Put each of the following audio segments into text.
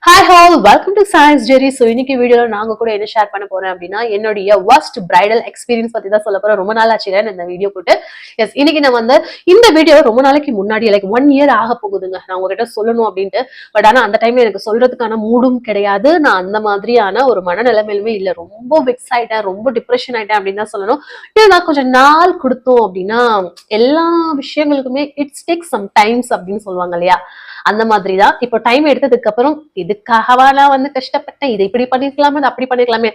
Hi all, welcome to Science Jerry. So இன்னைக்கு வீடியோல நாங்க கூட என்ன ஷேர் பண்ண போறேன் அப்படின்னா என்னோட worst bridal experience பத்தி தான் சொல்ல போறேன். ரொம்ப நாள் ஆச்சுல இந்த வீடியோ போட்டு. எஸ் இன்னைக்கு நான் வந்து இந்த வீடியோ ரொம்ப நாளைக்கு முன்னாடி லைக் 1 year ஆக போகுதுங்க. நான் உங்ககிட்ட சொல்லணும் அப்படின்ட்டு. பட் ஆனா அந்த டைம்ல எனக்கு சொல்றதுக்கான மூடும் கிடையாது. நான் அந்த மாதிரியான ஒரு மனநிலைமையிலுமே இல்ல. ரொம்ப வெக்ஸ் ஆயிட்டேன், ரொம்ப டிப்ரெஷன் ஆயிட்டேன் அப்படின்னு தான் சொல்லணும். இது நான் கொஞ்சம் நாள் கொடுத்தோம் அப்படின்னா எல்லா விஷயங்களுக்குமே இட்ஸ் டேக் சம் டைம்ஸ் அப்படின்னு சொல்லுவாங்க இல்லையா? அந்த மாதிரிதான் இப்போ டைம் எடுத்ததுக்கு அப்புறம் இதுக்காகவா நான் வந்து கஷ்டப்பட்டேன், இதை இப்படி பண்ணிருக்கலாமே அப்படி பண்ணிருக்கலாமே,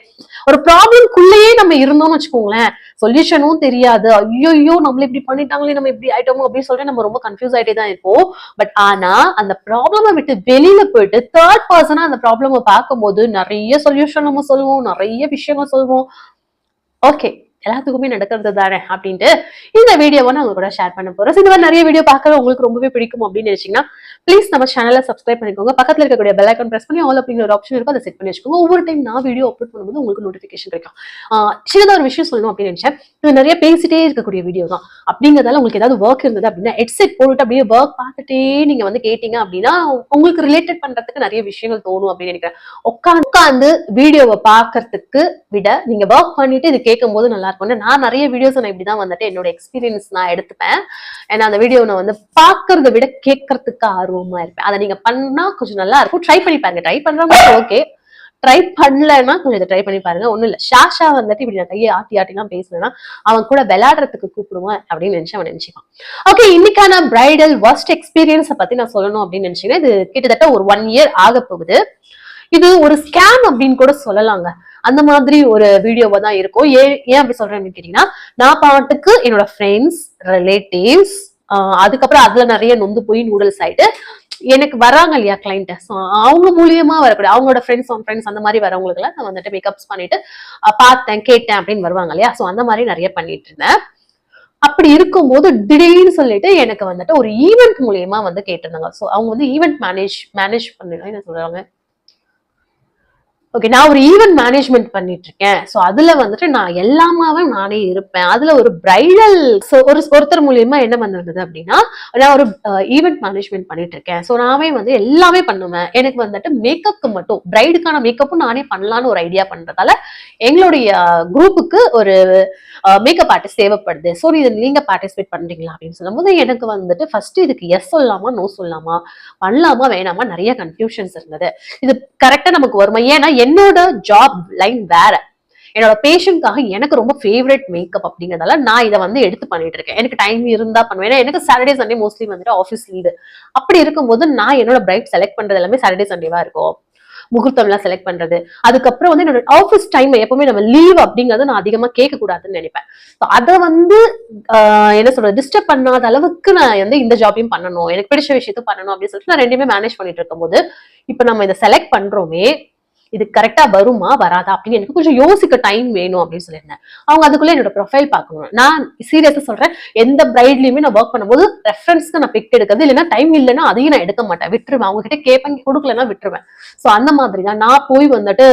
ஒரு ப்ராப்ளம்குள்ளேயே நம்ம இருந்தோம்னு வச்சுக்கோங்களேன், சொல்யூஷனும் தெரியாது. ஐயோ நம்மள இப்படி பண்ணிட்டாங்களே, நம்ம இப்படி ஆயிட்டோமோ அப்படின்னு சொல்லிட்டு நம்ம ரொம்ப கன்ஃபியூஸ் ஆயிட்டே தான் இருப்போம். பட் ஆனா அந்த ப்ராப்ளமை விட்டு வெளியில போயிட்டு தேர்ட் பர்சனா அந்த ப்ராப்ளமை பார்க்கும்போது நிறைய சொல்யூஷன் நம்ம சொல்லுவோம், நிறைய விஷயங்கள் சொல்லுவோம். ஓகே, எல்லாத்துக்குமே நடக்கிறது தானே அப்படின்ட்டு இந்த வீடியோவை நான் உங்க கூட ஷேர் பண்ண போறேன். இந்த மாதிரி நிறைய வீடியோ பார்க்கறது உங்களுக்கு ரொம்பவே பிடிக்கும் அப்படின்னு நினைச்சீங்கன்னா ப்ளீஸ் நம்ம சேனலை சப்ஸ்கிரைப் பண்ணிக்கோங்க. பக்கத்துல இருக்கக்கூடிய பெல் ஐகான் பிரஸ் பண்ணி ஆல் அப்படிங்கிற ஒரு ஆப்ஷன் இருக்கும், அதை செட் பண்ணி வச்சுக்கோங்க. ஒவ்வொரு டைம் நான் வீடியோ அப்லோட் பண்ணும்போது உங்களுக்கு நோட்டிஃபிகேஷன் கிடைக்கும். சின்னதா ஒரு விஷயம் சொல்லணும் அப்படின்னு நினைச்சேன். இது நிறைய பேசிட்டே இருக்கக்கூடிய வீடியோ தான் அப்படிங்கிறதால உங்களுக்கு ஏதாவது ஒர்க் இருந்தது அப்படின்னா ஹெட்செட் போட்டுட்டு அப்படியே ஒர்க் பார்த்துட்டே நீங்க வந்து கேட்டீங்க அப்படின்னா உங்களுக்கு ரிலேட்டட் பண்றதுக்கு நிறைய விஷயங்கள் தோணும் அப்படின்னு நினைக்கிறேன். உட்காந்து வீடியோவை பார்க்கறதுக்கு விட நீங்க ஒர்க் பண்ணிட்டு இது கேட்கும் போது நல்லா இருக்கும். நான் நிறைய வீடியோஸ் நான் இப்படிதான் வந்துட்டு என்னோட எக்ஸ்பீரியன்ஸ் நான் எடுத்துப்பேன். ஏன்னா அந்த வீடியோ நான் வந்து பாக்குறத விட கேட்கறதுக்கு ஆர்வமா இருப்பேன். அதை நீங்க பண்ணா கொஞ்சம் நல்லா இருக்கும். ட்ரை பண்ணி பாருங்க. ட்ரை பண்றவங்க ஓகே, ட்ரை பண்ணலன்னா கொஞ்சம் இதை ட்ரை பண்ணி பாருங்க. ஒண்ணும் இல்ல, ஷாஷா வந்துட்டு இப்படி நான் கையை ஆட்டி ஆட்டிலாம் பேசுனேன்னா அவன் கூட விளையாடுறதுக்கு கூப்பிடுவேன் அப்படின்னு நினைச்சு அவன் நினைச்சுப்பான். ஓகே, இன்னைக்கான பிரைடல் வர்ஸ்ட் எக்ஸ்பீரியன்ஸை பத்தி நான் சொல்லணும் அப்படின்னு நினைச்சீங்கன்னா இது கிட்டத்தட்ட ஒரு 1 year ஆக போகுது. இது ஒரு ஸ்கேம் அப்படின்னு கூட சொல்லலாங்க. அந்த மாதிரி ஒரு வீடியோவா தான் இருக்கும். ஏன் அப்படி சொல்றேன் அப்படின்னு கேட்டீங்கன்னா, நான் பாட்டுக்கு என்னோட ஃப்ரெண்ட்ஸ், ரிலேட்டிவ்ஸ், அதுக்கப்புறம் அதுல நிறைய நொந்து போய் நூடுல்ஸ் ஆயிட்டு எனக்கு வராங்க இல்லையா கிளைண்ட், அவங்க மூலியமா வரக்கூடிய அவங்களோட ஃப்ரெண்ட்ஸ் அந்த மாதிரி வரவங்களுக்கு எல்லாம் நான் வந்துட்டு மேக்கப்ஸ் பண்ணிட்டு பார்த்தேன் கேட்டேன் அப்படின்னு வருவாங்க இல்லையா. ஸோ அந்த மாதிரி நிறைய பண்ணிட்டு இருந்தேன். அப்படி இருக்கும்போது திடீர்னு சொல்லிட்டு எனக்கு வந்துட்டு ஒரு ஈவெண்ட் மூலியமா வந்து கேட்டிருந்தாங்க. ஸோ அவங்க வந்து ஈவெண்ட் மேனேஜ் பண்ணலாம் என்ன சொல்றாங்க. ஓகே, நான் ஒரு ஈவெண்ட் மேனேஜ்மெண்ட் பண்ணிட்டு இருக்கேன். ஸோ அதுல வந்துட்டு நான் எல்லாமாவே நானே இருப்பேன். அதுல ஒரு பிரைடல் ஒருத்தர் மூலியமா என்ன வந்திருந்தது அப்படின்னா, நான் ஒரு ஈவெண்ட் மேனேஜ்மெண்ட் பண்ணிட்டு இருக்கேன். ஸோ நானே வந்து எல்லாமே பண்ணுவேன். எனக்கு வந்துட்டு மேக்கப்க்கு மட்டும் பிரைடுக்கான மேக்கப்பும் நானே பண்ணலான்னு ஒரு ஐடியா பண்றதால எங்களுடைய குரூப்புக்கு ஒரு மேக்கப் ஆர்டிஸ்ட் தேவைப்படுது. ஸோ நீங்க பார்ட்டிசிபேட் பண்றீங்களா அப்படின்னு சொல்லும் போது எனக்கு வந்துட்டு ஃபர்ஸ்ட் இதுக்கு எஸ் சொல்லலாமா நோ சொல்லலாமா, பண்ணலாமா வேணாமா நிறைய கன்ஃபியூஷன்ஸ் இருந்தது. இது கரெக்டா நமக்கு வருமா? ஏன்னா என்னோட ஜாப் லைன் வேற. என்னோட பேஷண்ட்காக எனக்கு ரொம்ப ஃபேவரட் மேக்கப் அப்படிங்கிறதால நான் இதை வந்து எடுத்து பண்ணிட்டு இருக்கேன். எனக்கு டைம் இருந்தா பண்ணுவேன். ஏன்னா எனக்கு சாட்டர்டே சண்டே மோஸ்ட்லி வந்துட்டு ஆஃபீஸ் லீவு. அப்படி இருக்கும்போது நான் என்னோட பிரைட் செலக்ட் பண்றது எல்லாமே சாட்டர்டே சண்டேவா இருக்கும். முகூர்த்தம் எல்லாம் செலக்ட் பண்றது, அதுக்கப்புறம் வந்து என்னோட ஆஃபீஸ் டைம் எப்பவுமே நம்ம லீவ் அப்படிங்கறத நான் அதிகமா கேட்க கூடாதுன்னு நினைப்பேன். அதை வந்து என்ன சொல்றது, டிஸ்டர்ப் பண்ணாத அளவுக்கு நான் வந்து இந்த ஜாபையும் பண்ணணும், எனக்கு பிடிச்ச விஷயத்தையும் பண்ணணும் அப்படின்னு சொல்லிட்டு நான் ரெண்டுமே மேனேஜ் பண்ணிட்டு இருக்கும் போது இப்ப நம்ம இதை செலக்ட் பண்றோமே, இது கரெக்டா வருமா வராதா அப்படின்னு எனக்கு கொஞ்சம் யோசிக்க டைம் வேணும் அப்படின்னு சொல்லியிருந்தேன். அவங்க அதுக்குள்ள என்னோட ப்ரொஃபைல் பார்க்கணும். நான் சீரியஸா சொல்றேன், எந்த பிரைட்லயுமே நான் ஒர்க் பண்ணும்போது ரெஃபரன்ஸ்க்கு நான் பிக் எடுக்கிறது, இல்லைன்னா டைம் இல்லைன்னா அதையும் நான் எடுக்க மாட்டேன், விட்டுருவேன். அவங்க கிட்ட கேட்பேன், கொடுக்கலன்னா விட்டுருவேன். ஸோ அந்த மாதிரி தான் நான் போய் வந்துட்டு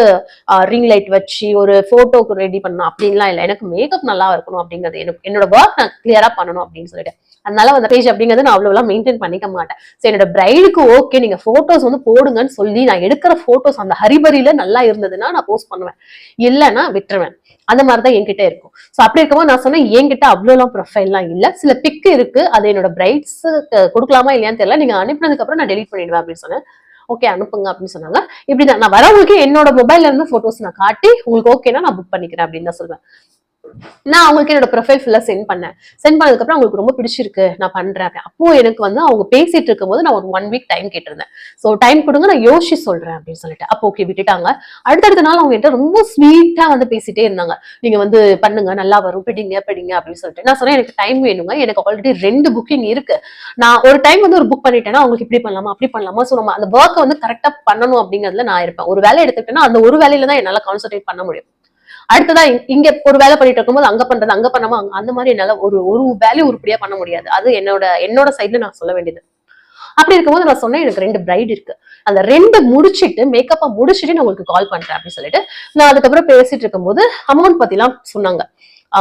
ரிங் லைட் வச்சு ஒரு போட்டோக்கு ரெடி பண்ணணும் அப்படின்லாம் இல்லை. எனக்கு மேக்கப் நல்லா இருக்கணும் அப்படிங்கிறது, என்னோட ஒர்க் நான் கிளியரா பண்ணணும் அப்படின்னு சொல்லிட்டு அதனால அந்த பேஜ் அப்படிங்கிறது நான் அவ்வளவு மெயின்டைன் பண்ணிக்க மாட்டேன். சோ என்னோட பிரைடுக்கு ஓகே நீங்க போட்டோஸ் வந்து போடுங்கன்னு சொல்லி நான் எடுக்கிற போட்டோஸ் அந்த ஹரிபரியில நல்லா இருந்ததுன்னா நான் போஸ்ட் பண்ணுவேன், இல்லைன்னா விட்டுருவேன். அந்த மாதிரிதான் என்கிட்ட இருக்கும். சோ அப்படி இருக்கும்போது நான் சொன்னேன், என்கிட்ட அவ்வளவு ப்ரொஃபைல்லாம் இல்ல, சில பிக் இருக்கு, அது என்னோட பிரைட்ஸ் கொடுக்கலாமா இல்லையான்னு தெரியல, நீங்க அனுப்பினதுக்கு அப்புறம் நான் டெலிட் பண்ணிடுவேன் அப்படின்னு சொன்னேன். ஓகே அனுப்புங்க அப்படின்னு சொன்னாங்க. இப்படிதான் நான் வரவங்களுக்கு என்னோட மொபைல்ல இருந்து போட்டோஸ் நான் காட்டி உங்களுக்கு ஓகேனா நான் புக் பண்ணிக்கிறேன் அப்படின்னு தான் சொல்லுவேன். நான் அவங்களுக்கு என்னோட ப்ரொஃபைல் ஃபுல்லா சென்ட் பண்ணதுக்கு அப்புறம் அவங்களுக்கு ரொம்ப பிடிச்சிருக்கு நான் பண்றேன். அப்போ எனக்கு வந்து அவங்க பேசிட்டு இருக்கும் போது நான் ஒரு 1 week டைம் கேட்டிருந்தேன். சோ டைம் கொடுங்க நான் யோசிச்சு சொல்றேன் அப்படின்னு சொல்லிட்டு அப்போ ஓகே விட்டுட்டாங்க. அடுத்தடுத்த நாள் அவங்க என்கிட்ட ரொம்ப ஸ்வீட்டா வந்து பேசிட்டே இருந்தாங்க, நீங்க வந்து பண்ணுங்க நல்லா வரும், பிடிங்க அப்படின்னு சொல்லிட்டு. நான் சொன்னேன், எனக்கு டைம் வேணுங்க, எனக்கு ஆல்ரெடி 2 புக்கிங் இருக்கு. நான் ஒரு டைம் வந்து ஒரு புக் பண்ணிட்டேன்னா அவங்களுக்கு இப்படி பண்ணலாமா அப்படி பண்ணலாமா, சோ நம்ம அந்த ஒர்க்கை வந்து கரெக்டா பண்ணணும் அப்படிங்கிறதுல நான் இருப்பேன். ஒரு வேலை எடுத்துக்கிட்டேன்னா அந்த ஒரு வேலையில தான் என்னால கான்சென்ட்ரேட் பண்ண முடியும். அடுத்ததா இங்க ஒரு வேலை பண்ணிட்டு இருக்கும்போது அங்க பண்றது அங்க பண்ணாம அந்த மாதிரி என்னால ஒரு வேலையை உருப்படியா பண்ண முடியாது. அது என்னோட சைட்ல நான் சொல்ல வேண்டியது. அப்படி இருக்கும்போது நான் சொன்னேன், எனக்கு 2 பிரைட் இருக்கு, அந்த 2 முடிச்சுட்டு மேக்கப்பா முடிச்சுட்டு நான் உங்களுக்கு கால் பண்றேன் அப்படின்னு சொல்லிட்டு நான் அதுக்கப்புறம் பேசிட்டு இருக்கும்போது அமௌண்ட் பத்தி எல்லாம் சொன்னாங்க.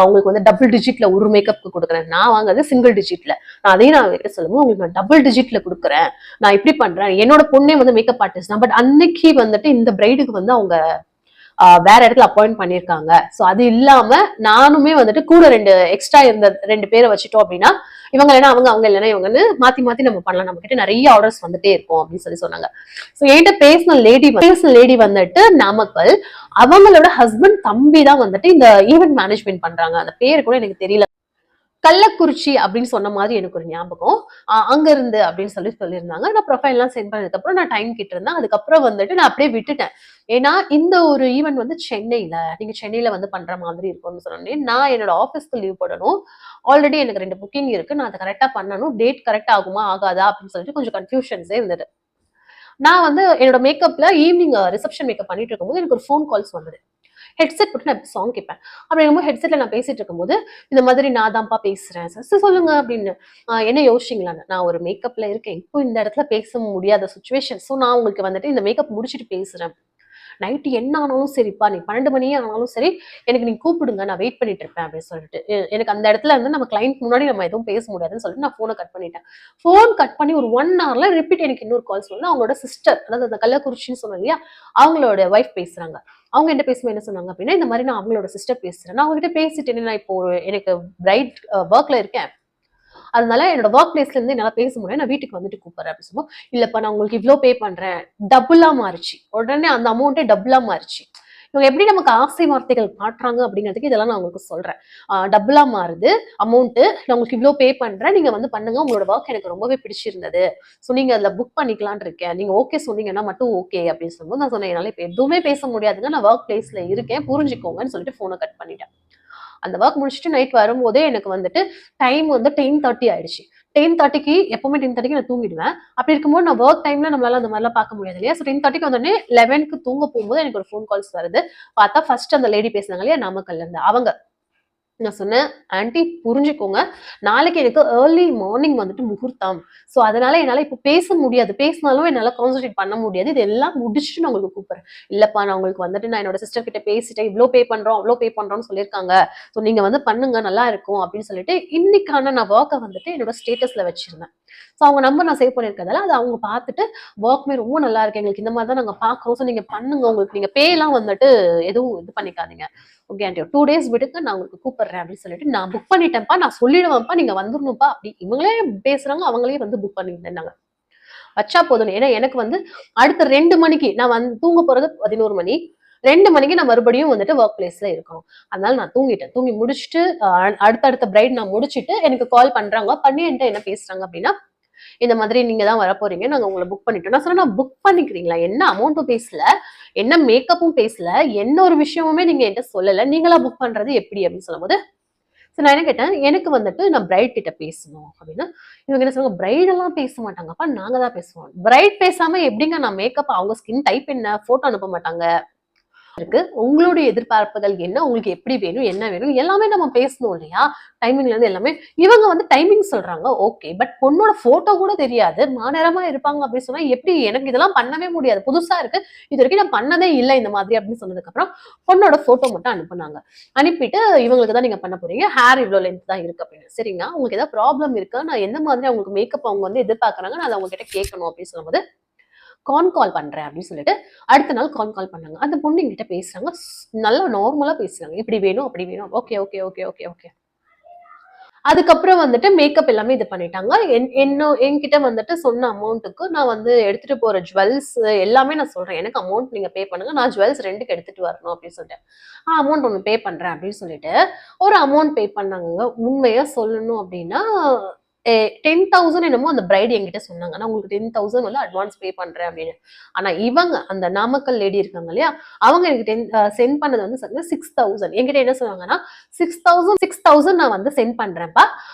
உங்களுக்கு வந்து டபுள் டிஜிட்ல ஒரு மேக்கப்க்கு கொடுக்குறேன், நான் வாங்குறது சிங்கிள் டிஜிட்ல, நான் அதையும் நான் அவர்கிட்ட சொல்லும்போது உங்களுக்கு நான் டபுள் டிஜிட்ல கொடுக்குறேன், நான் இப்படி பண்றேன். என்னோட பொண்ணே வந்து மேக்கப் ஆர்டிஸ்ட் தான், பட் அன்னைக்கு வந்துட்டு இந்த பிரைடுக்கு வந்து அவங்க வேற இடத்துல அப்பாயிண்ட் பண்ணிருக்காங்க. சோ அது இல்லாம நானுமே வந்துட்டு கூட 2 எக்ஸ்ட்ரா இருந்த 2 பேரை வச்சுட்டோம் அப்படின்னா இவங்க இல்லைன்னா அவங்க இல்லைன்னா இவங்கன்னு மாத்தி மாத்தி நம்ம பண்ணலாம், நம்ம கிட்ட நிறைய ஆர்டர்ஸ் வந்துட்டே இருக்கும் அப்படின்னு சொன்னாங்க. சோ என்கிட்ட பேசின லேடி வந்துட்டு நாமக்கல், அவங்களோட ஹஸ்பண்ட் தம்பி தான் வந்துட்டு இந்த ஈவென்ட் மேனேஜ்மெண்ட் பண்றாங்க. அந்த பேரு கூட எனக்கு தெரியல, கள்ளக்குறிச்சி அப்படின்னு சொன்ன மாதிரி எனக்கு ஒரு ஞாபகம். அங்க இருந்து அப்படின்னு சொல்லியிருந்தாங்க. நான் ப்ரொஃபைல் எல்லாம் சென்ட் பண்ணதுக்கு அப்புறம் நான் டைம் கிட்ட இருந்தேன். அதுக்கப்புறம் வந்துட்டு நான் அப்படியே விட்டுட்டேன். ஏன்னா இந்த ஒரு ஈவென்ட் வந்து சென்னையில, நீங்க சென்னையில வந்து பண்ற மாதிரி இருக்கும்னு சொன்னோடனே நான் என்னோட ஆஃபீஸ்க்கு லீவ் போடணும். ஆல்ரெடி எனக்கு 2 புக்கிங் இருக்கு, நான் அதை கரெக்டா பண்ணணும், டேட் கரெக்ட் ஆகுமா ஆகாதா அப்படின்னு சொல்லிட்டு கொஞ்சம் கன்ஃபியூஷன்ஸே இருந்தது. நான் வந்து என்னோட மேக்கப்ல ஈவினிங் ரிசப்ஷன் மேக்கப் பண்ணிட்டு இருக்கும்போது எனக்கு ஒரு ஃபோன் கால்ஸ் வந்தது. ஹெட்செட் போட்டு நான் சாங் கேட்பேன். அப்படிங்கும்போது ஹெட்செட்ல நான் பேசிட்டு இருக்கும்போது இந்த மாதிரி நான் தான்ப்பா பேசுறேன் சார், சொல்லுங்க அப்படின்னு. என்ன யோசிச்சிங்களான்னு, நான் ஒரு மேக்கப்ல இருக்கேன், இப்போ இந்த இடத்துல பேச முடியாத சுச்சுவேஷன், ஸோ நான் உங்களுக்கு வந்துட்டு இந்த மேக்கப் முடிச்சுட்டு பேசுறேன், நைட்டு என்ன ஆனாலும் சரிப்பா, நீ 12 மணியே ஆனாலும் சரி எனக்கு நீங்க கூப்பிடுங்க, நான் வெயிட் பண்ணிட்டு இருப்பேன் அப்படின்னு சொல்லிட்டு எனக்கு அந்த இடத்துல இருந்து நம்ம கிளைண்ட் முன்னாடி நம்ம எதுவும் பேச முடியாதுன்னு சொல்லிட்டு நான் போனை கட் பண்ணிட்டேன். போன் கட் பண்ணி ஒரு 1 hourல ரிப்பீட் எனக்கு இன்னொரு கால்ஸ் வந்து அவங்களோட சிஸ்டர், அதாவது அந்த கள்ளக்குறிச்சின்னு சொன்னோம் இல்லையா, அவங்களோட ஒய்ஃப் பேசுறாங்க. அவங்க என்ன பேசும்போது என்ன சொன்னாங்க அப்படின்னா, இந்த மாதிரி நான் அவங்களோட சிஸ்டர் பேசுறேன், நான் அவங்ககிட்ட பேசிட்டு நான் இப்போ எனக்கு பிரைட் ஒர்க்ல இருக்கேன், அதனால என்னோட ஒர்க் பிளேஸ்ல இருந்து என்னால பேச முடியும், நான் வீட்டுக்கு வந்துட்டு கூப்பிடுறேன் அப்படின்னு சொல்லுவோம். இல்லப்பா நான் உங்களுக்கு இவ்வளவு பே பண்றேன், டபுளா மாறிச்சு, உடனே அந்த அமௌண்ட்டே டபுளா மாறிச்சு. இவங்க எப்படி நமக்கு ஆசை வார்த்தைகள் காட்டுறாங்க அப்படிங்கிறதுக்கு இதெல்லாம் நான் உங்களுக்கு சொல்றேன். டபுளா மாறுது அமௌண்ட், நான் உங்களுக்கு இவ்வளவு பே பண்றேன், நீங்க வந்து பண்ணுங்க, உங்களோட ஒர்க் எனக்கு ரொம்பவே பிடிச்சிருந்தது, ஸோ நீங்க அதுல புக் பண்ணிக்கலாம்னு இருக்கேன், நீங்க ஓகே சொன்னீங்கன்னா மட்டும் ஓகே அப்படின்னு சொல்லும்போது நான் சொன்னேன், என்னால இப்ப எதுவுமே பேச முடியாதுங்க, நான் ஒர்க் பிளேஸ்ல இருக்கேன், புரிஞ்சுக்கோங்கன்னு சொல்லிட்டு போனை கட் பண்ணிட்டேன். அந்த ஒர்க் முடிச்சுட்டு நைட் வரும்போதே எனக்கு வந்துட்டு டைம் வந்து 10:30 ஆயிடுச்சு. 10:30க்கு எப்பவுமே 10:30க்கு நான் தூங்கிடுவேன். அப்படி இருக்கும்போது நான் ஒர்க் டைம்ல நம்மளால அந்த மாதிரிலாம் பார்க்க முடியாது இல்லையா? ஸோ 10:30க்கு வந்தோடனே 11க்கு தூங்க போகும்போது எனக்கு ஒரு ஃபோன் கால்ஸ் வருது. பார்த்தா ஃபர்ஸ்ட் அந்த லேடி பேசுனாங்க இல்லையா, நாமக்கல்ல இருந்து அவங்க. நான் சொன்னேன், ஆன்ட்டி புரிஞ்சுக்கோங்க, நாளைக்கு எனக்கு ஏர்லி மார்னிங் வந்துட்டு முகூர்த்தம், ஸோ அதனால என்னால இப்போ பேச முடியாது, பேசினாலும் என்னால கான்சன்ட்ரேட் பண்ண முடியாது, இது எல்லாம் முடிச்சுட்டு நான் உங்களுக்கு கூப்பிடுறேன். இல்லப்பா நான் உங்களுக்கு வந்துட்டு நான் என்னோட சிஸ்டர் கிட்ட பேசிட்டேன், இவ்வளோ பே பண்றோம் அவ்வளோ பே பண்றோம்னு சொல்லியிருக்காங்க, ஸோ நீங்க வந்து பண்ணுங்க நல்லா இருக்கும் அப்படின்னு சொல்லிட்டு இன்னைக்கான நான் ஒர்க்கை வந்துட்டு என்னோட ஸ்டேட்டஸ்ல வச்சிருந்தேன். ஸோ அவங்க நம்பர் நான் சேவ் பண்ணியிருக்கதால அதை அவங்க பார்த்துட்டு ஒர்க்மே ரொம்ப நல்லா இருக்கு, எங்களுக்கு இந்த மாதிரி தான் நாங்க பாக்குறோம், ஸோ நீங்க பண்ணுங்க, உங்களுக்கு நீங்க பே எல்லாம் வந்துட்டு எதுவும் இது பண்ணிக்காதீங்க, ஓகே ஆண்டி 2 days விடுங்க, நான் உங்களுக்கு கூப்பிடுறேன் அப்படின்னு சொல்லிட்டு, நான் புக் பண்ணிட்டேன்ப்பா, நான் சொல்லிடுவேன்ப்பா, நீங்க வந்துடணும்ப்பா அப்படி இவங்களே பேசுறாங்க, அவங்களே வந்து புக் பண்ணிருந்தாங்க. வச்சா போதும், ஏன்னா எனக்கு வந்து அடுத்த 2 மணிக்கு நான் வந்து தூங்க போறது 11 மணி, 2 மணிக்கு நான் மறுபடியும் வந்துட்டு ஒர்க் பிளேஸ்ல இருக்கணும். அதனால நான் தூங்கிட்டேன். தூங்கி முடிச்சுட்டு அடுத்த பிரைட் நான் முடிச்சுட்டு எனக்கு கால் பண்றாங்க, பண்ணி என்கிட்ட என்ன பேசுறாங்க அப்படின்னா, இந்த மாதிரி நீங்க தான் வரப்போறீங்க, நாங்க உங்களை புக் பண்ணிட்டோம். நான் சொன்னேன், நான் புக் பண்ணிக்கிறீங்களா, என்ன அமௌண்ட்டும் பேசல, என்ன மேக்கப்பும் பேசல, என்ன ஒரு விஷயமுமே நீங்க என்கிட்ட சொல்லல, நீங்களா புக் பண்றது எப்படி அப்படின்னு சொல்லும்போது நான் என்ன கேட்டேன், எனக்கு வந்துட்டு நான் பிரைட் கிட்ட பேசணும் அப்படின்னா, இவங்க என்ன சொல்லுவாங்க, பிரைட் எல்லாம் பேச மாட்டாங்கப்பா, நாங்க தான் பேசுவோம். பிரைட் பேசாம எப்படிங்க நான் மேக்கப், அவங்க ஸ்கின் டைப் என்ன, போட்டோ அனுப்ப மாட்டாங்க இருக்கு, உங்களுடைய எதிர்பார்ப்புகள் என்ன, உங்களுக்கு எப்படி வேணும், என்ன வேணும், எல்லாமே நம்ம பேசணும் இல்லையா, டைமிங்ல இருந்து எல்லாமே. இவங்க வந்து டைமிங் சொல்றாங்க ஓகே, பட் பொண்ணோட போட்டோ கூட தெரியாது, மாநேரமா இருப்பாங்க அப்படின்னு சொன்னா எப்படி, எனக்கு இதெல்லாம் பண்ணவே முடியாது, புதுசா இருக்கு, இது வரைக்கும் நான் பண்ணதே இல்லை இந்த மாதிரி அப்படின்னு சொன்னதுக்கு அப்புறம் பொண்ணோட போட்டோ மட்டும் அனுப்புனாங்க. அனுப்பிட்டு இவங்களுக்கு தான் நீங்க பண்ண போறீங்க, ஹேர் இவ்வளவு லென்த் தான் இருக்கு அப்படின்னு. சரிங்க, உங்களுக்கு ஏதாவது ப்ராப்ளம் இருக்கா, நான் என்ன மாதிரி அவங்களுக்கு மேக்கப் அவங்க வந்து எதிர்பார்க்கறாங்க, நான் அதை அவங்க கிட்ட கேட்கணும் அப்படின்னு சொல்லும்போது கால் பண்றேன் அப்படின்னு சொல்லிட்டு அடுத்த நாள் கால் பண்ணாங்க. அந்த பொண்ணு என்கிட்ட பேசுறாங்க, நல்லா நார்மலா பேசுறாங்க, இப்படி வேணும் அப்படி வேணும், okay okay okay okay okay. அதுக்கப்புறம் வந்துட்டு மேக்கப் எல்லாமே இது பண்ணிட்டாங்க. என்கிட்ட வந்துட்டு சொன்ன அமௌண்ட்டுக்கு நான் வந்து எடுத்துட்டு போற ஜுவல்ஸ் எல்லாமே நான் சொல்றேன், எனக்கு அமௌண்ட் நீங்க பே பண்ணுங்க, நான் ஜுவல்ஸ் 2க்கு எடுத்துட்டு வரணும் அப்படின்னு சொல்லிட்டேன். அமௌண்ட் ஒன்று பே பண்றேன் அப்படின்னு சொல்லிட்டு ஒரு அமௌண்ட் பே பண்ணாங்க. உண்மையா சொல்லணும் அப்படின்னா 10,000 என்னமோ அந்த பிரைட் என்கிட்ட சொன்னாங்க, நான் உங்களுக்கு 10,000 வந்து அட்வான்ஸ் பே பண்றேன் அப்படின்னு. ஆனா இவங்க அந்த நாமக்கல் லேடி இருக்காங்க இல்லையா, அவங்க எனக்கு சென்ட் பண்ணது வந்து 6,000. என்கிட்ட என்ன சொன்னாங்கன்னா, 6,000 நான் வந்து சென்ட் பண்றேன்ப்பா,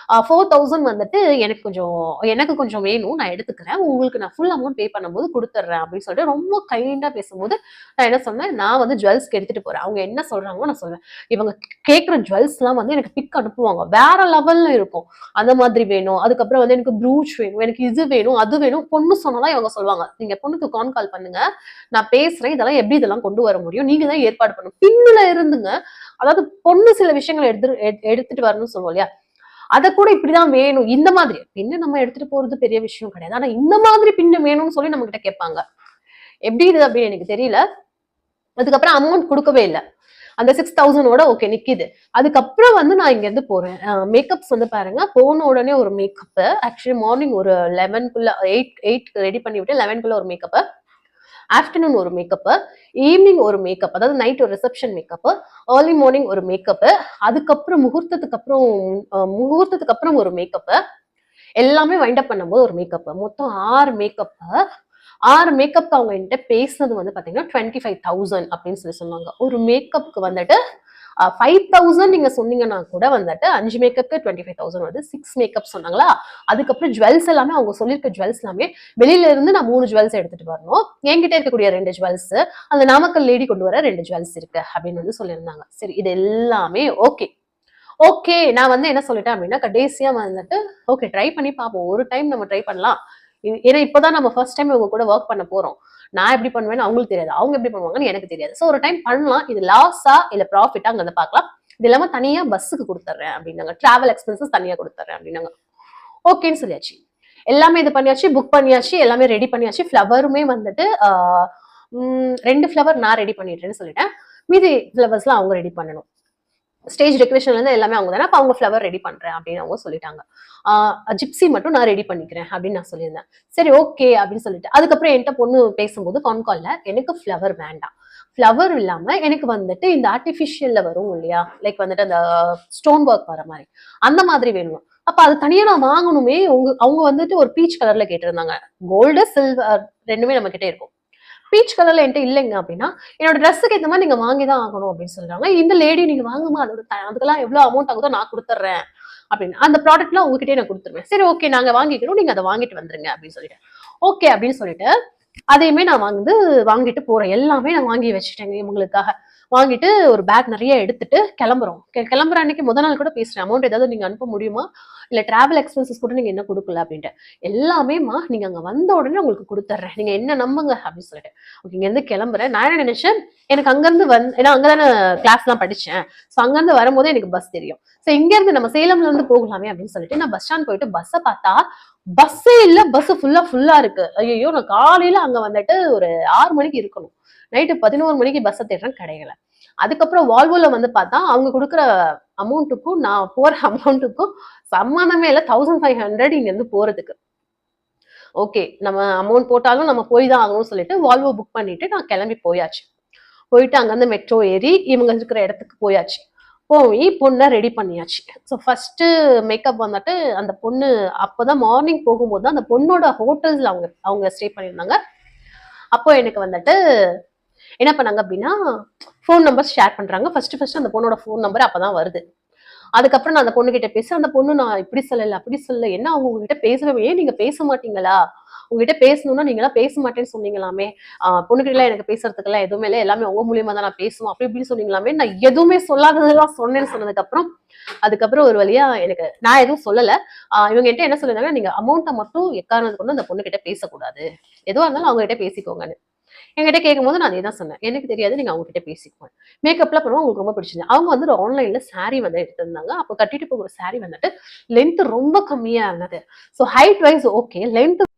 4,000 வந்துட்டு எனக்கு கொஞ்சம் வேணும், நான் எடுத்துக்கிறேன், உங்களுக்கு நான் ஃபுல் அமௌண்ட் பே பண்ணும்போது கொடுத்துட்றேன் அப்படின்னு சொல்லிட்டு ரொம்ப கைண்டா பேசும்போது நான் என்ன சொன்னேன், நான் வந்து ஜுவல்ஸ்க்கு எடுத்துட்டு போறேன், அவங்க என்ன சொல்றாங்களோ நான் சொல்றேன். இவங்க கேட்கிற ஜுவல்ஸ் எல்லாம் வந்து எனக்கு பிக் அனுப்புவாங்க, வேற லெவல்ல இருக்கும், அந்த மாதிரி வேணும் அதுக்கப்புறம் வந்து எனக்கு ப்ரூச் வேணும், எனக்கு இது வேணும், அது வேணும். பொண்ணு சொன்னதான் இவங்க சொல்லுவாங்க, நீங்க பொண்ணுக்கு கால் பண்ணுங்க, நான் பேசுறேன், இதெல்லாம் எப்படி இதெல்லாம் கொண்டு வர முடியும், நீங்க தான் ஏற்பாடு பண்ணணும். பின்னுல இருந்துங்க. அதாவது பொண்ணு சில விஷயங்களை எடுத்துட்டு வரணும்னு சொல்லுவோம் இல்லையா, அத கூட இப்படிதான் வேணும், இந்த மாதிரி பின்ன நம்ம எடுத்துட்டு போறது பெரிய விஷயம் கிடையாது. ஆனா இந்த மாதிரி பின்னு வேணும்னு சொல்லி நம்ம கிட்ட கேட்பாங்க. எப்படி இது அப்படின்னு எனக்கு தெரியல. அதுக்கப்புறம் அமௌண்ட் கொடுக்கவே இல்லை. அந்த 6000 ஓகே நிக்குது. அதுக்கப்புறம் வந்து நான் இங்க இருந்து போறேன். மேக்கப்ஸ் வந்து பாருங்க, போன உடனே ஒரு மேக்கப். ஆக்சுவலி மார்னிங் ஒரு 11 8 ரெடி பண்ணி விட்டு 11 ஒரு மேக்கப், ஆஃப்டர்நூன் ஒரு மேக்கப், ஈவினிங் ஒரு மேக்கப், அதாவது நைட் ஒரு ரிசப்ஷன் மேக்கப், ஏர்லி மார்னிங் ஒரு மேக்கப், அதுக்கப்புறம் முகூர்த்தத்துக்கு அப்புறம் ஒரு மேக்கப், எல்லாமே வைண்ட் அப் பண்ணும்போது ஒரு மேக்கப். மொத்தம் 6 மேக்கப். 6 மேக்கப் அவங்க என்கிட்ட பேசுனது வந்து பாத்தீங்கன்னா 25,000 அப்படின்னு சொல்லி சொன்னாங்க. ஒரு மேக்கப்புக்கு வந்துட்டு 5,000 நீங்க சொன்னீங்கன்னா கூட வந்துட்டு 5 மேக்கப்க்கு 25,000 வந்து 6 மேக்கப் சொன்னாங்களா. அதுக்கப்புறம் ஜுவல்ஸ் எல்லாமே அவங்க சொல்லியிருக்க ஜுவல்ஸ் எல்லாமே வெளியில இருந்து நான் 3 ஜுவல்ஸ் எடுத்துட்டு வரணும், என்கிட்ட இருக்கக்கூடிய 2 ஜுவல்ஸ், அந்த நாமக்கல் லேடி கொண்டு வர 2 ஜுவல்ஸ் இருக்கு அப்படின்னு வந்து சொல்லியிருந்தாங்க. சரி, இது எல்லாமே ஓகே நான் வந்து என்ன சொல்லிட்டேன் அப்படின்னா, கடைசியா வந்துட்டு ஓகே ட்ரை பண்ணி பார்ப்போம், ஒரு டைம் நம்ம ட்ரை பண்ணலாம். ஏன்னா இப்பதான் நம்ம ஃபர்ஸ்ட் டைம் இவங்க கூட ஒர்க் பண்ண போறோம். நான் எப்படி பண்ணுவேன்னு அவங்களுக்கு தெரியாது, அவங்க எப்படி பண்ணுவாங்கன்னு எனக்கு தெரியாது. ஸோ ஒரு டைம் பண்ணலாம், இது லாஸா இல்ல ப்ராஃபிட்டா அங்க பார்க்கலாம். இது இல்லாம தனியா பஸ்ஸுக்கு கொடுத்துட்றேன் அப்படின்னாங்க, டிராவல் எக்ஸ்பென்சஸ் தனியா கொடுத்துட்றேன் அப்படின்னாங்க. ஓகேன்னு சொல்லியாச்சு. எல்லாமே இது பண்ணியாச்சு, புக் பண்ணியாச்சு, எல்லாமே ரெடி பண்ணியாச்சு. ஃப்ளவருமே வந்துட்டு 2 ஃப்ளவர் நான் ரெடி பண்ணிடுறேன்னு சொல்லிட்டேன். மீதி ஃப்ளவர்ஸ்லாம் அவங்க ரெடி பண்ணணும். ஸ்டேஜ் டெக்கரேஷன்ல இருந்து எல்லாமே அவங்க தானே, அப்ப அவங்க ஃப்ளவர் ரெடி பண்றேன் அப்படின்னு அவங்க சொல்லிட்டாங்க. ஜிப்சி மட்டும் நான் ரெடி பண்ணிக்கிறேன் அப்படின்னு நான் சொல்லியிருந்தேன். சரி ஓகே அப்படின்னு சொல்லிட்டு அதுக்கப்புறம் என்கிட்ட பொண்ணு பேசும்போது கால்ல எனக்கு ஃப்ளவர் வேண்டாம், ஃப்ளவர் இல்லாம எனக்கு வந்துட்டு இந்த ஆர்டிபிஷியல்ல வரும் இல்லையா, லைக் வந்துட்டு அந்த ஸ்டோன் ஒர்க் வர மாதிரி அந்த மாதிரி வேணும். அப்ப அது தனியா நான் வாங்கணுமே. அவங்க வந்துட்டு ஒரு பீச் கலர்ல கேட்டிருந்தாங்க. கோல்டு சில்வர் ரெண்டுமே நம்ம கிட்டே இருக்கும். பீச் கலர்ல என்கிட்ட இல்லைங்க அப்படின்னா, என்னோட ட்ரெஸ்ஸுக்கு ஏற்ற மாதிரி நீங்க வாங்கிதான் ஆகணும் அப்படின்னு சொல்றாங்க. இந்த லேடி நீங்க வாங்குமா, அதுக்கெல்லாம் எவ்வளவு அமௌண்ட் ஆகுதோ நான் கொடுத்துட்றேன் அப்படின்னு, அந்த ப்ராடக்ட்லாம் உங்ககிட்டயே நான் கொடுத்துருவேன். சரி ஓகே நாங்க வாங்கிக்கிறோம், நீங்க அதை வாங்கிட்டு வந்துருங்க அப்படின்னு சொல்லிட்டு ஓகே அப்படின்னு சொல்லிட்டு அதையுமே நான் வாங்கிட்டு போறேன். எல்லாமே நான் வாங்கி வச்சுட்டேங்க இவங்களுக்காக. வாங்கிட்டு ஒரு பேக் நிறைய எடுத்துட்டு கிளம்புறோம். கிளம்புற அன்னைக்கு முதல் நாள் கூட பேசுறேன், அமௌண்ட் ஏதாவது நீங்க அனுப்ப முடியுமா, இல்ல டிராவல் எக்ஸ்பென்சஸ் கூட நீங்க என்ன கொடுக்கல அப்படின்ட்டு. எல்லாமேமா நீங்க அங்க வந்த உடனே உங்களுக்கு கொடுத்துட்றேன், நீங்க என்ன நம்புங்க அப்படின்னு சொல்லிட்டு இங்க இருந்து கிளம்புறேன். நான் என்ன நினைச்சேன், எனக்கு அங்கிருந்து ஏன்னா அங்கதானே கிளாஸ் எல்லாம் படிச்சேன், ஸோ அங்கிருந்து வரும்போதே எனக்கு பஸ் தெரியும். ஸோ இங்க இருந்து நம்ம சேலம்ல இருந்து போகலாமே அப்படின்னு சொல்லிட்டு நான் பஸ் ஸ்டாண்ட் போயிட்டு பஸ்ஸை பார்த்தா பஸ்ஸே இல்ல, பஸ் ஃபுல்லா இருக்கு. ஐயோ நான் காலையில அங்க வந்துட்டு ஒரு 6 மணிக்கு இருக்கணும், நைட்டு 11 மணிக்கு பஸ்ஸை தேடுறேன், கிடைக்கல. அதுக்கப்புறம் வால்வோல வந்து பார்த்தா அவங்க கொடுக்குற அமௌண்ட்டுக்கும் நான் போற அமௌண்ட்டுக்கும் சம்மந்தமே இல்லை. 1500 இங்க இருந்து போறதுக்கு. ஓகே நம்ம அமௌண்ட் போட்டாலும் நம்ம போய் தான் ஆகணும்னு சொல்லிட்டு வால்வோ புக் பண்ணிட்டு நான் கிளம்பி போயாச்சு. போயிட்டு அங்கிருந்து மெட்ரோ ஏறி இவங்க இருக்கிற இடத்துக்கு போயாச்சு. போய் பொண்ணை ரெடி பண்ணியாச்சு. ஸோ ஃபர்ஸ்ட் மேக்கப் வந்துட்டு அந்த பொண்ணு அப்போதான் மார்னிங் போகும்போது தான் அந்த பொண்ணோட ஹோட்டல்ஸ்ல அவங்க ஸ்டே பண்ணியிருந்தாங்க. அப்போ எனக்கு வந்துட்டு என்ன பண்ணாங்க அப்படின்னா, ஃபோன் நம்பர் ஷேர் பண்றாங்க. ஃபர்ஸ்ட் அந்த பொண்ணோட ஃபோன் நம்பர் அப்பதான் வருது. அதுக்கப்புறம் நான் அந்த பொண்ணு கிட்ட பேச, அந்த பொண்ணு நான் இப்படி சொல்லல அப்படி சொல்லல, என்ன அவங்க உங்ககிட்ட பேசவே, ஏன் நீங்க பேச மாட்டீங்களா, உங்ககிட்ட பேசணும்னா நீங்க எல்லாம் பேச மாட்டேன்னு சொன்னீங்களாமே, பொண்ணுகிட்ட எல்லாம் எனக்கு பேசுறதுக்கெல்லாம் எதுவுமே இல்லை, எல்லாமே உங்க மூலியமா தான் நான் பேசுவோம் அப்படி இப்படின்னு சொன்னீங்களாமே. நான் எதுவுமே சொல்லாததெல்லாம் சொன்னேன்னு சொன்னதுக்கு அப்புறம் அதுக்கப்புறம் ஒரு வழியா எனக்கு நான் எதுவும் சொல்லல. இவங்க கிட்ட என்ன சொல்லிருந்தாங்க, நீங்க அமௌண்ட்டை மட்டும் எக்காரணத்துக்கு கொண்டு அந்த பொண்ணு கிட்ட பேசக்கூடாது, எதுவா இருந்தாலும் அவங்க கிட்ட பேசிக்கோங்கன்னு என்கிட்ட கேட்கும்போது நான் அதே தான் சொன்னேன். எனக்கு தெரியாது, நீங்க அவங்க கிட்ட பேசிக்குவேன். மேக்கப்லாம் பண்ணுவோம், உங்களுக்கு ரொம்ப பிடிச்சிருந்தது. அவங்க வந்து ஒரு ஆன்லைன்ல சாரி வந்து எடுத்திருந்தாங்க. அப்போ கட்டிட்டு போகிற சாரி வந்துட்டு லென்த் ரொம்ப கம்மியா இருந்தது. So height wise okay,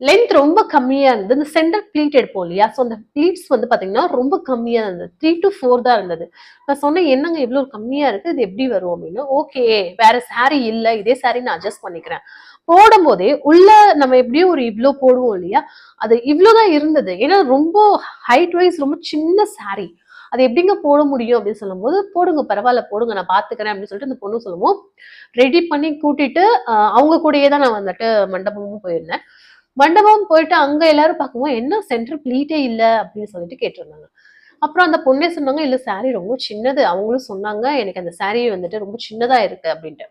length ரொம்ப கம்மியா இருந்தது. இந்த சென்டர் ப்ளீட் எடுப்போம் இல்லையா, ஸோ அந்த ப்ளீட்ஸ் வந்து பாத்தீங்கன்னா ரொம்ப கம்மியா இருந்தது. 3 to 4 தான் இருந்தது. நான் சொன்னேன், என்னங்க இவ்வளவு கம்மியா இருக்கு, இது எப்படி வரும் அப்படின்னு. ஓகே வேற சாரி இல்ல, இதே சாரி நான் அட்ஜஸ்ட் பண்ணிக்கிறேன். போடும் போதே உள்ள நம்ம எப்படியும் ஒரு இவ்ளோ போடுவோம் இல்லையா, அது இவ்வளவுதான் இருந்தது. ஏன்னா ரொம்ப ஹைட் வைஸ் ரொம்ப சின்ன சாரி, அது எப்படிங்க போட முடியும் அப்படின்னு சொல்லும் போது, போடுங்க பரவாயில்ல போடுங்க நான் பாத்துக்கிறேன் அப்படின்னு சொல்லிட்டு அந்த பொண்ணு சொல்லுவோம். ரெடி பண்ணி கூட்டிட்டு அவங்க கூடயே தான் நான் வந்துட்டு மண்டபமும் போயிருந்தேன். மண்டபம் போயிட்டு அங்க எல்லாரும் பார்க்கும்போது என்ன சென்டர் ப்ளீட்டே இல்ல அப்படின்னு சொல்லிட்டு கேட்டிருந்தாங்க. அப்புறம் அந்த பொண்ணே சொன்னாங்க, இல்ல சாரி ரொம்ப சின்னது. அவங்களும் சொன்னாங்க, எனக்கு அந்த சாரி வந்துட்டு ரொம்ப சின்னதா இருக்கு அப்படின்ட்டு.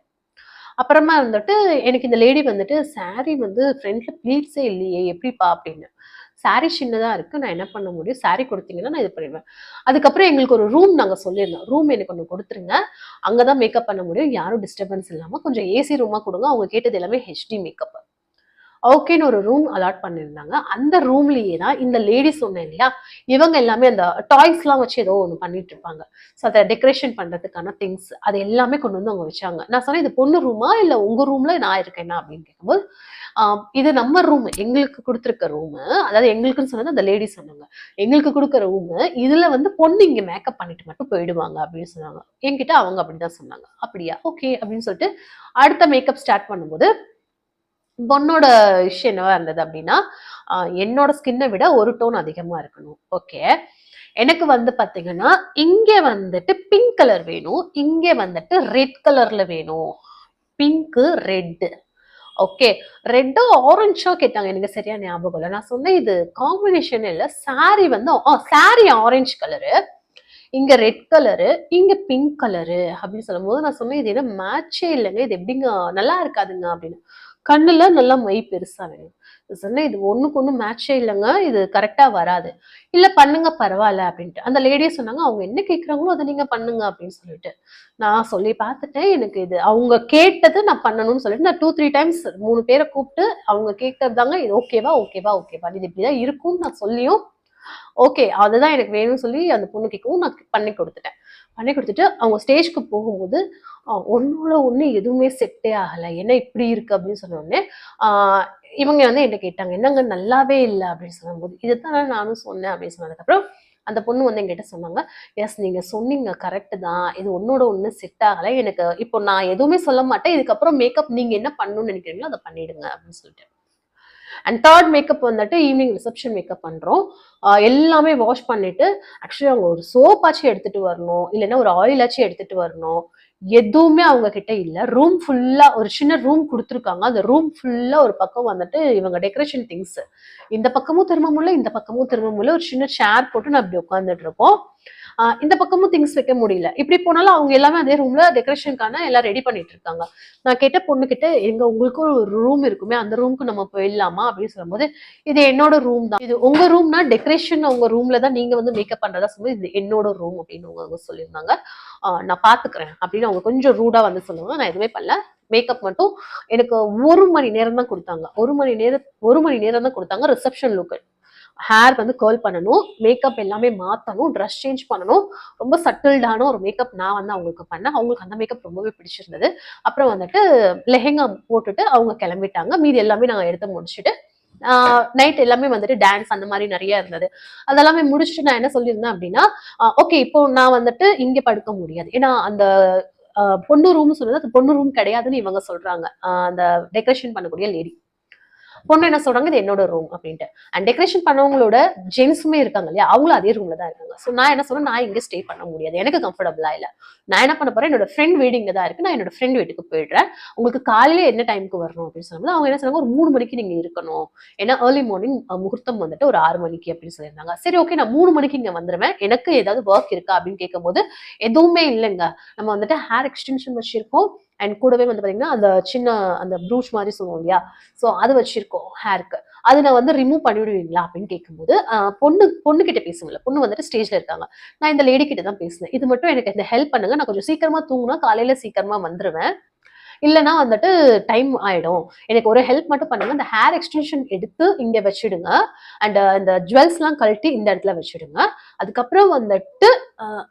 அப்புறமா வந்துட்டு எனக்கு இந்த லேடி வந்துட்டு சாரி வந்து ஃப்ரண்ட்ல ப்ளீட்ஸே இல்லையே எப்படிப்பா அப்படின்னு. சாரி சின்னதா இருக்கு, நான் என்ன பண்ண முடியும், சாரி கொடுத்தீங்கன்னா நான் இது பண்ணிடுவேன். அதுக்கப்புறம் எங்களுக்கு ஒரு ரூம் நாங்க சொல்லியிருந்தோம், ரூம் எனக்கு ஒன்று கொடுத்துருங்க, அங்கதான் மேக்கப் பண்ண முடியும், யாரும் டிஸ்டர்பன்ஸ் இல்லாம கொஞ்சம் ஏசி ரூமா கொடுங்க. அவங்க கேட்டது எல்லாமே ஹெச்டி மேக்கப். ஓகேன்னு ஒரு ரூம் அலாட் பண்ணியிருந்தாங்க. அந்த ரூம்லயே தான் இந்த லேடி சொன்னேன் இல்லையா, இவங்க எல்லாமே அந்த டாய்ஸ்லாம் வச்சு ஏதோ ஒன்று பண்ணிட்டு இருப்பாங்க. ஸோ அதை டெக்கரேஷன் பண்றதுக்கான திங்ஸ் அது எல்லாமே கொண்டு வந்து அவங்க வச்சாங்க. நான் சொன்னேன், இது பொண்ணு ரூமா இல்ல உங்க ரூம்ல நான் இருக்கேன்னா அப்படின்னு கேட்கும்போது, இது நம்ம ரூம், எங்களுக்கு கொடுத்துருக்க ரூம், அதாவது எங்களுக்குன்னு சொன்னது அந்த லேடி சொன்னாங்க, எங்களுக்கு கொடுக்குற ரூம், இதுல வந்து பொண்ணு இங்க மேக்கப் பண்ணிட்டு மட்டும் போயிடுவாங்க அப்படின்னு சொன்னாங்க. என்கிட்ட அவங்க அப்படிதான் சொன்னாங்க. அப்படியா, ஓகே அப்படின்னு சொல்லிட்டு அடுத்த மேக்கப் ஸ்டார்ட் பண்ணும்போது பொண்ணோட விஷயம் என்னவா இருந்தது அப்படின்னா, என்னோட ஸ்கின்னை விட ஒரு டோன் அதிகமா இருக்கணும். ஓகே, எனக்கு வந்து பாத்தீங்கன்னா இங்க வந்துட்டு பிங்க் கலர் வேணும், இங்க வந்துட்டு ரெட் கலர்ல வேணும். Pink red. ஓகே, ரெட்டோ ஆரஞ்சோ கேட்டாங்க, எனக்கு சரியா ஞாபகம் இல்லை. நான் சொன்னேன் இது காம்பினேஷன் இல்ல, சாரி வந்து சாரி ஆரஞ்சு கலரு, இங்க ரெட் கலரு, இங்க பிங்க் கலரு அப்படின்னு சொல்லும் போது நான் சொன்னேன், இது என்ன மேட்சே இல்லைங்க, இது எப்படிங்க நல்லா இருக்காதுங்க அப்படின்னு. கண்ணுல நல்லா மை பெருசா வேணும். சொன்னேன், இது ஒண்ணுக்கு ஒண்ணு மேட்சே இல்லைங்க, இது கரெக்டா வராது. இல்ல பண்ணுங்க பரவாயில்ல அப்படின்ட்டு அந்த லேடியே சொன்னாங்க, அவங்க என்ன கேட்கறாங்களோ அதை நீங்க பண்ணுங்க அப்படின்னு சொல்லிட்டு. நான் சொல்லி பார்த்துட்டேன், எனக்கு இது அவங்க கேட்டது நான் பண்ணணும்னு சொல்லிட்டு நான் 2-3 டைம்ஸ் 3 பேரை கூப்பிட்டு அவங்க கேட்கறதாங்க, இது ஓகேவா ஓகேவா ஓகேவா, இது இப்படிதான் இருக்கும்னு நான் சொல்லியும் ஓகே அதுதான் எனக்கு வேணும்னு சொல்லி அந்த பொண்ணு கேட்கவும் நான் பண்ணி கொடுத்துட்டேன். பண்ணி கொடுத்துட்டு அவங்க ஸ்டேஜ்க்கு போகும்போது ஒன்னோட ஒண்ணு எதுவுமே செட்டே ஆகலை, என்ன இப்படி இருக்கு அப்படின்னு சொன்ன உடனே இவங்க வந்து என்ன கேட்டாங்க, என்னங்க நல்லாவே இல்லை அப்படின்னு சொல்லும்போது, இதுதான் நானும் சொன்னேன் அப்படின்னு சொன்னதுக்கப்புறம் அந்த பொண்ணு வந்து என்கிட்ட சொன்னாங்க, எஸ் நீங்க சொன்னீங்க கரெக்ட் தான், இது ஒன்னோட ஒண்ணு செட் ஆகலை, எனக்கு இப்போ நான் எதுவுமே சொல்ல மாட்டேன், இதுக்கப்புறம் மேக்கப் நீங்க என்ன பண்ணணும்னு நினைக்கிறீங்களோ அதை பண்ணிடுங்க அப்படின்னு சொல்லிட்டு. அண்ட் தேர்ட் மேக்கப் வந்துட்டு ஈவினிங் ரிசப்ஷன் மேக்கப் பண்றோம். எல்லாமே வாஷ் பண்ணிட்டு ஆக்சுவலி அவங்க ஒரு சோப்பாச்சும் எடுத்துட்டு வரணும், இல்லைன்னா ஒரு ஆயிலாச்சும் எடுத்துட்டு வரணும், எதுவுமே அவங்க கிட்ட இல்ல. ரூம் ஃபுல்லா ஒரு சின்ன ரூம் கொடுத்துருக்காங்க, அந்த ரூம் ஃபுல்லா ஒரு பக்கம் வந்துட்டு இவங்க டெக்கரேஷன் திங்ஸ், இந்த பக்கமும் திரும்ப முடியல, இந்த பக்கமும் திரும்ப முடியல, ஒரு சின்ன சேர் போட்டு நான் இப்படி உட்காந்துட்டு இருக்கோம். இந்த பக்கமும் திங்ஸ் வைக்க முடியல. இப்படி போனாலும் அவங்க எல்லாமே அதே ரூம்ல டெக்கரேஷனுக்கான எல்லாம் ரெடி பண்ணிட்டு இருக்காங்க. நான் கேட்ட பொண்ணு கிட்ட, எங்க உங்களுக்கும் ஒரு ரூம் இருக்குமே, அந்த ரூமுக்கு நம்ம போயிடலாமா அப்படின்னு சொல்லும்போது, இது என்னோட ரூம் தான், இது உங்க ரூம்னா டெக்கரேஷன் உங்க ரூம்ல தான் நீங்க வந்து மேக்கப் பண்றதா சொல்லும்போது, இது என்னோட ரூம் அப்படின்னு அவங்க சொல்லியிருந்தாங்க. நான் பாத்துக்கிறேன் அப்படின்னு அவங்க கொஞ்சம் ரூடா வந்து சொல்லுவாங்க. நான் எதுவுமே பண்ணல, மேக்கப் மட்டும் எனக்கு 1 மணி நேரம் தான் கொடுத்தாங்க. 1 மணி நேரம் தான் கொடுத்தாங்க. ரிசப்ஷன் லுக், ஹேர் வந்து கேர்ள் பண்ணணும், மேக்கப் எல்லாமே மாத்தணும், ட்ரெஸ் சேஞ்ச் பண்ணணும், ரொம்ப சட்டில்டான ஒரு மேக்கப் நான் வந்து அவங்களுக்கு பண்ணேன். அவங்களுக்கு அந்த மேக்கப் ரொம்பவே பிடிச்சிருந்தது. அப்புறம் வந்துட்டு லெஹெங்கா போட்டுட்டு அவங்க கிளம்பிட்டாங்க. மீதி எல்லாமே நாங்க எடுத்து முடிச்சுட்டு நைட் எல்லாமே வந்துட்டு டான்ஸ் அந்த மாதிரி நிறைய இருந்தது. அதெல்லாமே முடிச்சுட்டு நான் என்ன சொல்லியிருந்தேன் அப்படின்னா, ஓகே இப்போ நான் வந்துட்டு இங்க படுக்க முடியாது, ஏன்னா அந்த பொண்ணு ரூம் சொன்னது அது பொண்ணு ரூம் கிடையாதுன்னு இவங்க சொல்றாங்க, அந்த டெக்கரேஷன் பண்ணக்கூடிய லேடி. பொண்ணு என்ன சொல்றாங்க, இது என்னோட ரூம் அப்படின்ட்டு. அண்ட் டெக்கரேஷன் பண்ணவங்களோட ஜென்ஸுமே இருக்காங்க இல்லையா, அவங்களும் அதே ரூம்ல தான் இருக்காங்க. ஸோ நான் என்ன சொன்னேன், நான் இங்க ஸ்டே பண்ண முடியாது, எனக்கு கம்ஃபர்டபுளா இல்லை, நான் என்ன பண்ண போறேன், என்னோட ஃப்ரெண்ட் வீடு இங்க தான் இருக்கு, நான் என்னோட ஃப்ரெண்ட் வீட்டுக்கு போயிடுறேன், உங்களுக்கு காலையில என்ன டைமுக்கு வரணும் அப்படின்னு சொல்லும்போது அவங்க என்ன சொன்னாங்க, ஒரு 3 மணிக்கு நீங்க இருக்கணும், ஏன்னா ஏர்லி மார்னிங் முகூர்த்தம் வந்துட்டு ஒரு 6 மணிக்கு அப்படின்னு சொல்லியிருந்தாங்க. சரி ஓகே, நான் 3 மணிக்கு இங்க வந்துருவேன், எனக்கு ஏதாவது ஒர்க் இருக்கா அப்படின்னு கேட்கும்போது எதுவுமே இல்லைங்க, நம்ம வந்துட்டு ஹேர் எக்ஸ்டென்ஷன் வச்சிருக்கோம், அண்ட் கூடவே வந்து பாத்தீங்கன்னா அந்த சின்ன அந்த ப்ரூஷ் மாதிரி சொல்லுவோம் இல்லையா, ஸோ அது வச்சிருக்கோம் ஹேருக்கு, அது நான் வந்து ரிமூவ் பண்ணிவிடுவீங்களா அப்படின்னு கேட்கும்போது பொண்ணு கிட்ட பேசுங்கல்ல, பொண்ணு வந்துட்டு ஸ்டேஜ்ல இருக்காங்க, நான் இந்த லேடி கிட்ட தான் பேசினேன், இது மட்டும் எனக்கு இந்த ஹெல்ப் பண்ணுங்க, நான் கொஞ்சம் சீக்கிரமா தூங்குனா காலையில சீக்கிரமா வந்துருவேன், இல்லைன்னா வந்துட்டு டைம் ஆயிடும், எனக்கு ஒரு ஹெல்ப் மட்டும் பண்ணுங்க, இந்த ஹேர் எக்ஸ்டென்ஷன் எடுத்து இங்க வச்சிடுங்க, அண்ட் இந்த ஜுவல்ஸ் எல்லாம் கழட்டி இந்த இடத்துல வச்சிடுங்க, அதுக்கப்புறம் வந்துட்டு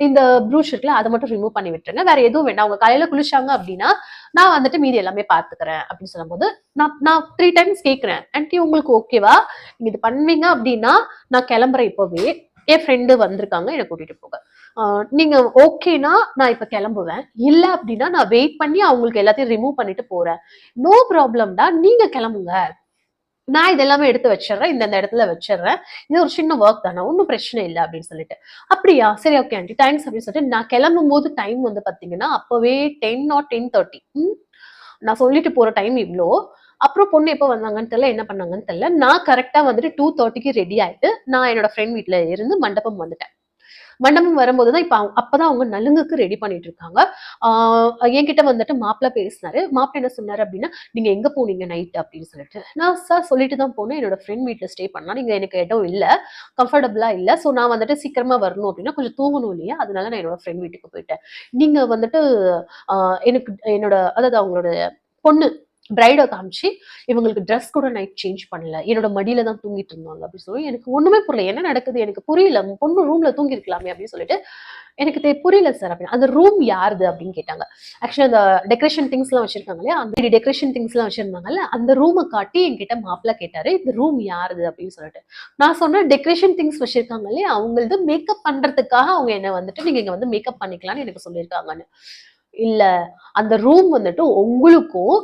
இந்த ப்ரூஷ் இருக்குல்ல அதை மட்டும் ரிமூவ் பண்ணி விட்டுருங்க, வேற எதுவும் வேண்டாம், அவங்க காலையில குளிச்சாங்க அப்படின்னா நான் வந்துட்டு மீதி எல்லாமே பாத்துக்கிறேன் அப்படின்னு சொல்லும்போது, நான் 3 டைம்ஸ் கேட்கிறேன், ஆன்ட்டி உங்களுக்கு ஓகேவா, நீங்க இது பண்ணுவீங்க அப்படின்னா நான் கிளம்புறேன் இப்பவே, என் ஃப்ரெண்டு வந்திருக்காங்க என்னை கூட்டிட்டு போக, நீங்க ஓகேனா நான் இப்ப கிளம்புவேன், இல்ல அப்படின்னா நான் வெயிட் பண்ணி அவங்களுக்கு எல்லாத்தையும் ரிமூவ் பண்ணிட்டு போறேன், நோ ப்ராப்ளம்டா, நீங்க கிளம்புங்க, நான் இதெல்லாமே எடுத்து வச்சிடுறேன், இந்த இடத்துல வச்சிடுறேன், இது ஒரு சின்ன ஒர்க் தானே, ஒன்றும் பிரச்சனை இல்லை அப்படின்னு சொல்லிட்டு, அப்படியா சரி ஓகே ஆண்டி தேங்க்ஸ் அப்படின்னு சொல்லிட்டு நான் கிளம்பும் போது டைம் வந்து பாத்தீங்கன்னா அப்பவே 10 or 10:30, நான் சொல்லிட்டு போற டைம் இவ்வளோ. அப்புறம் பொண்ணு எப்போ வந்தாங்கன்னு தெரியல, என்ன பண்ணாங்கன்னு தெரியல, நான் கரெக்டா வந்துட்டு 2:30க்கு ரெடி ஆயிட்டு நான் என்னோட ஃப்ரெண்ட் வீட்டுல இருந்து மண்டபம் வந்துட்டேன். மண்டபம் வரும்போதுதான் இப்ப அப்பதான் அவங்க நலுங்குக்கு ரெடி பண்ணிட்டு இருக்காங்க. என்கிட்ட வந்துட்டு மாப்பிள்ள பேசினாரு. மாப்பிள்ள என்ன சொன்னாரு அப்படின்னா, நீங்க எங்க போனீங்க நைட் அப்படின்னு சொல்லிட்டு. நான் சார் சொல்லிட்டு தான் போனேன். என்னோட ஃப்ரெண்ட் வீட்ல ஸ்டே பண்ணலாம். நீங்க எனக்கு இடம் இல்ல. கம்ஃபர்டபுளா இல்ல. சோ நான் வந்துட்டு சீக்கிரமா வரணும் அப்படின்னா கொஞ்சம் தூங்கணும் இல்லையா? அதனால நான் என்னோட ஃப்ரெண்ட் வீட்டுக்கு போயிட்டேன். நீங்க வந்துட்டு எனக்கு என்னோட அதாவது அவங்களோட பொண்ணு பிரைட காமிச்சு, இவங்களுக்கு ட்ரெஸ் கூட நைட் சேஞ்ச் பண்ணல. என்னோட மடியில தான் தூங்கிட்டு இருந்தாங்க அப்படின்னு சொல்லி, எனக்கு ஒண்ணுமே புரியல. என்ன நடக்குது? எனக்கு புரியல. பொண்ணு ரூம்ல தூங்கி இருக்கலாமே அப்படின்னு சொல்லிட்டு, எனக்கு புரியல சார் அப்படின்னு. அந்த ரூம் யாருது அப்படின்னு கேட்டாங்க. ஆக்சுவலா அந்த டெக்கரேஷன் திங்ஸ்லாம் வச்சிருக்காங்க இல்லையா? அந்த டெக்கரேஷன் திங்ஸ்லாம் வச்சிருந்தாங்கல்ல, அந்த ரூம காட்டி என்கிட்ட மாப்பிள்ள கேட்டாரு. இந்த ரூம் யாருது அப்படின்னு சொல்லிட்டு. நான் சொன்னேன் டெக்கரேஷன் திங்ஸ் வச்சிருக்காங்க இல்லையா? அவங்களது மேக்கப் பண்றதுக்காக அவங்க என்ன வந்துட்டு நீங்க இங்க வந்து மேக்கப் பண்ணிக்கலாம்னு எனக்கு சொல்லியிருக்காங்கன்னு. இல்ல. அந்த ரூம் வந்துட்டு உங்களுக்கும்,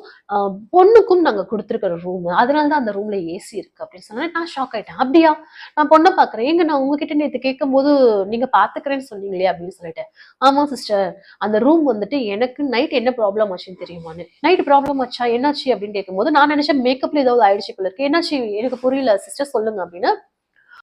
பொண்ணுக்கும் நாங்க குடுத்திருக்கிற ரூம். அதனால தான் அந்த ரூம்ல ஏசி இருக்கு அப்படின்னு சொன்னோனே நான் ஷாக் ஆயிட்டேன். அப்படியா? நான் பொண்ண பார்க்கிறேன். ஏங்க நான் உங்ககிட்ட நேத்து கேட்கும்போது, நீங்க பார்த்துக்கிறேன்னு சொன்னீங்களே அப்படின்னு சொல்லிட்டேன். ஆமா சிஸ்டர். அந்த ரூம் வந்துட்டு எனக்கு நைட் என்ன ப்ராப்ளம் ஆச்சுன்னு தெரியுமான்னு. நைட் ப்ராப்ளம் ஆச்சா? என்னாச்சு அப்படின்னு கேட்கும்போது, நான் நினைச்சேன் மேக்கப்ல ஏதாவது ஆயிடுச்சு போல இருக்கு. என்னாச்சு? எனக்கு புரியல சிஸ்டர் சொல்லுங்க அப்படின்னு.